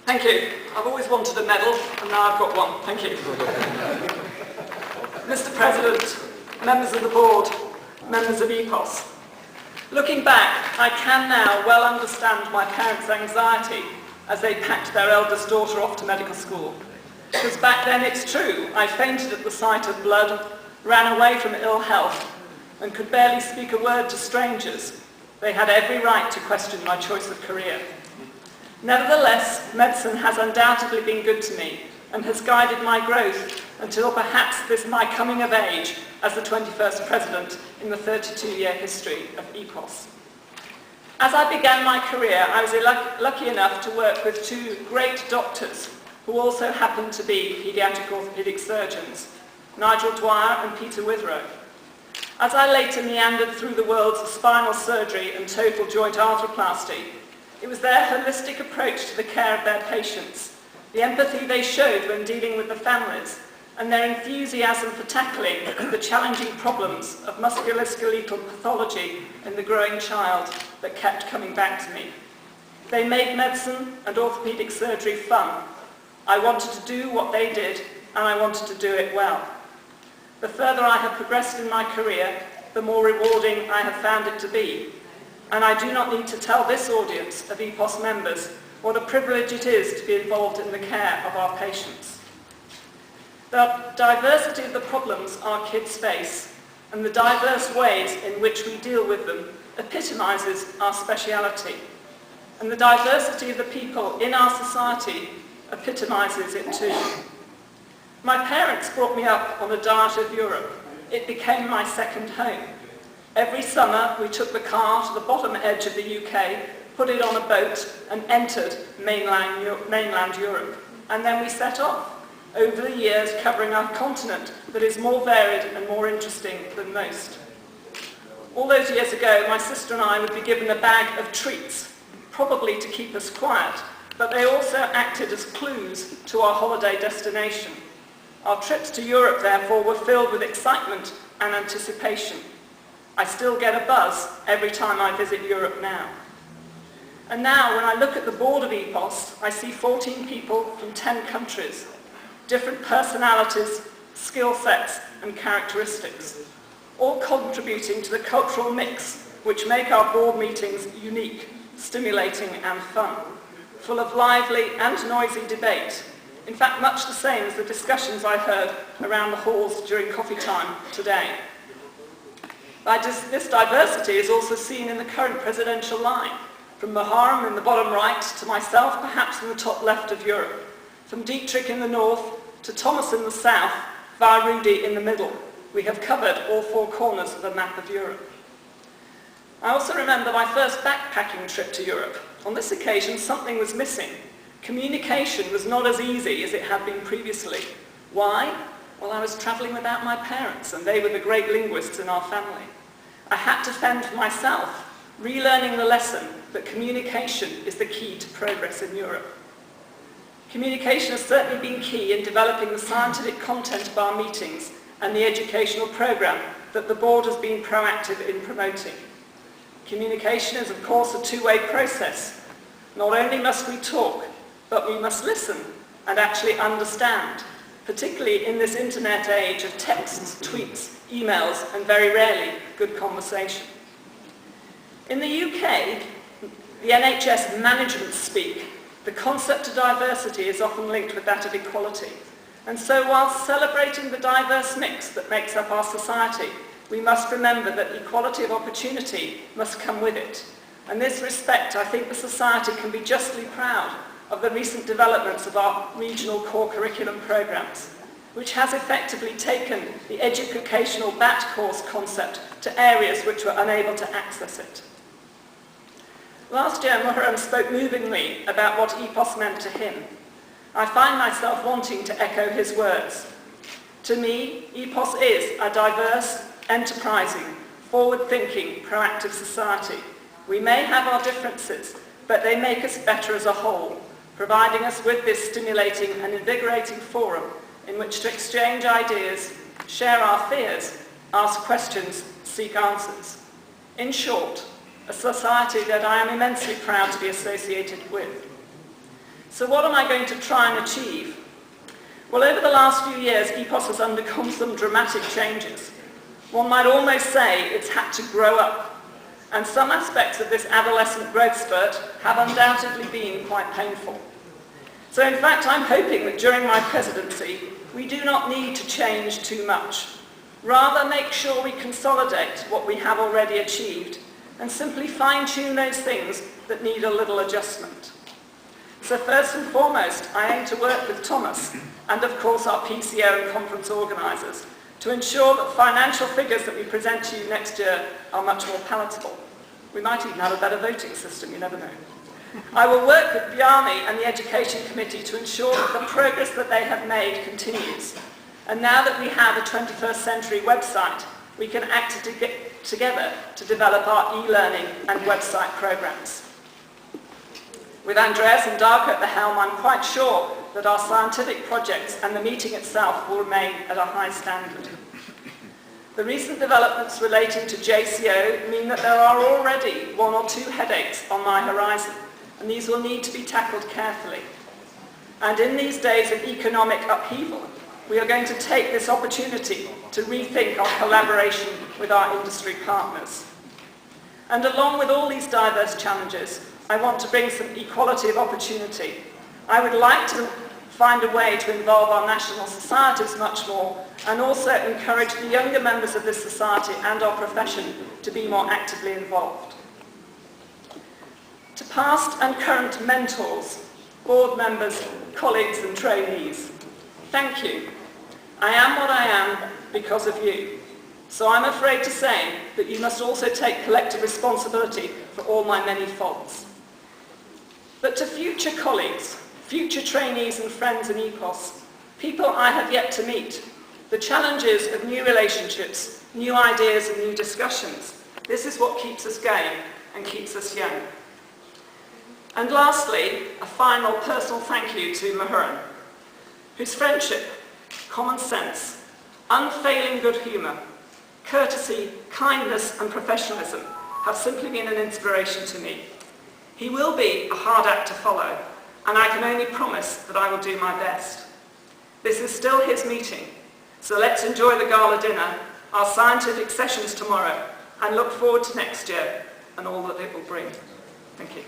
Thank you. I've always wanted a medal, and now I've got one. Thank you. Mr. President, members of the board, members of EPOS. Looking back, I can now well understand my parents' anxiety as they packed their eldest daughter off to medical school. Because back then, it's true, I fainted at the sight of blood, ran away from ill health, and could barely speak a word to strangers. They had every right to question my choice of career. Nevertheless, medicine has undoubtedly been good to me and has guided my growth until perhaps this my coming of age as the 21st President in the 32-year history of EPOS. As I began my career, I was lucky enough to work with two great doctors who also happened to be paediatric orthopaedic surgeons, Nigel Dwyer and Peter Withrow. As I later meandered through the worlds of spinal surgery and total joint arthroplasty, it was their holistic approach to the care of their patients, the empathy they showed when dealing with the families, and their enthusiasm for tackling the challenging problems of musculoskeletal pathology in the growing child that kept coming back to me. They made medicine and orthopaedic surgery fun. I wanted to do what they did, and I wanted to do it well. The further I have progressed in my career, the more rewarding I have found it to be. And I do not need to tell this audience of EPOS members what a privilege it is to be involved in the care of our patients. The diversity of the problems our kids face and the diverse ways in which we deal with them epitomises our speciality. And the diversity of the people in our society epitomises it too. My parents brought me up on a diet of Europe. It became my second home. Every summer we took the car to the bottom edge of the UK, put it on a boat and entered mainland Europe. And then we set off, over the years covering a continent that is more varied and more interesting than most. All those years ago, my sister and I would be given a bag of treats, probably to keep us quiet, but they also acted as clues to our holiday destination. Our trips to Europe, therefore, were filled with excitement and anticipation. I still get a buzz every time I visit Europe now. And now, when I look at the board of EPOS, I see 14 people from 10 countries, different personalities, skill sets, and characteristics, all contributing to the cultural mix which make our board meetings unique, stimulating, and fun, full of lively and noisy debate. In fact, much the same as the discussions I heard around the halls during coffee time today. This diversity is also seen in the current presidential line, from Muharrem in the bottom right to myself perhaps in the top left of Europe, from Dietrich in the north to Thomas in the south, via Rudy in the middle. We have covered all four corners of the map of Europe. I also remember my first backpacking trip to Europe. On this occasion, something was missing. Communication was not as easy as it had been previously. Why? Well, I was travelling without my parents, and they were the great linguists in our family. I had to fend for myself, relearning the lesson that communication is the key to progress in Europe. Communication has certainly been key in developing the scientific content of our meetings and the educational programme that the board has been proactive in promoting. Communication is, of course, a two-way process. Not only must we talk, but we must listen and actually understand, particularly in this internet age of texts, tweets, emails, and very rarely good conversation. In the UK, the NHS management speak, the concept of diversity is often linked with that of equality. And so whilst celebrating the diverse mix that makes up our society, we must remember that equality of opportunity must come with it. In this respect, I think the society can be justly proud of the recent developments of our regional core curriculum programmes, which has effectively taken the educational BAT course concept to areas which were unable to access it. Last year, Muharrem spoke movingly about what EPOS meant to him. I find myself wanting to echo his words. To me, EPOS is a diverse, enterprising, forward-thinking, proactive society. We may have our differences, but they make us better as a whole, providing us with this stimulating and invigorating forum in which to exchange ideas, share our fears, ask questions, seek answers. In short, a society that I am immensely proud to be associated with. So what am I going to try and achieve? Well, over the last few years, EPOS has undergone some dramatic changes. One might almost say it's had to grow up, and some aspects of this adolescent growth spurt have undoubtedly been quite painful. So in fact, I'm hoping that during my presidency, we do not need to change too much. Rather, make sure we consolidate what we have already achieved and simply fine-tune those things that need a little adjustment. So first and foremost, I aim to work with Thomas and of course our PCO and conference organisers to ensure that financial figures that we present to you next year are much more palatable. We might even have a better voting system, you never know. I will work with Bjarni and the Education Committee to ensure that the progress that they have made continues. And now that we have a 21st century website, we can act together to develop our e-learning and website programs. With Andreas and Darko at the helm, I'm quite sure that our scientific projects and the meeting itself will remain at a high standard. The recent developments relating to JCO mean that there are already 1 or 2 headaches on my horizon, and these will need to be tackled carefully. And in these days of economic upheaval, we are going to take this opportunity to rethink our collaboration with our industry partners. And along with all these diverse challenges, I want to bring some equality of opportunity. I would like to find a way to involve our national societies much more and also encourage the younger members of this society and our profession to be more actively involved. To past and current mentors, board members, colleagues and trainees, thank you. I am what I am because of you. So I'm afraid to say that you must also take collective responsibility for all my many faults. But to future colleagues, future trainees and friends in EPOS, people I have yet to meet, the challenges of new relationships, new ideas and new discussions, this is what keeps us going and keeps us young. And lastly, a final personal thank you to Mahuran, whose friendship, common sense, unfailing good humour, courtesy, kindness and professionalism have simply been an inspiration to me. He will be a hard act to follow, and I can only promise that I will do my best. This is still his meeting, so let's enjoy the gala dinner, our scientific sessions tomorrow, and look forward to next year and all that it will bring. Thank you.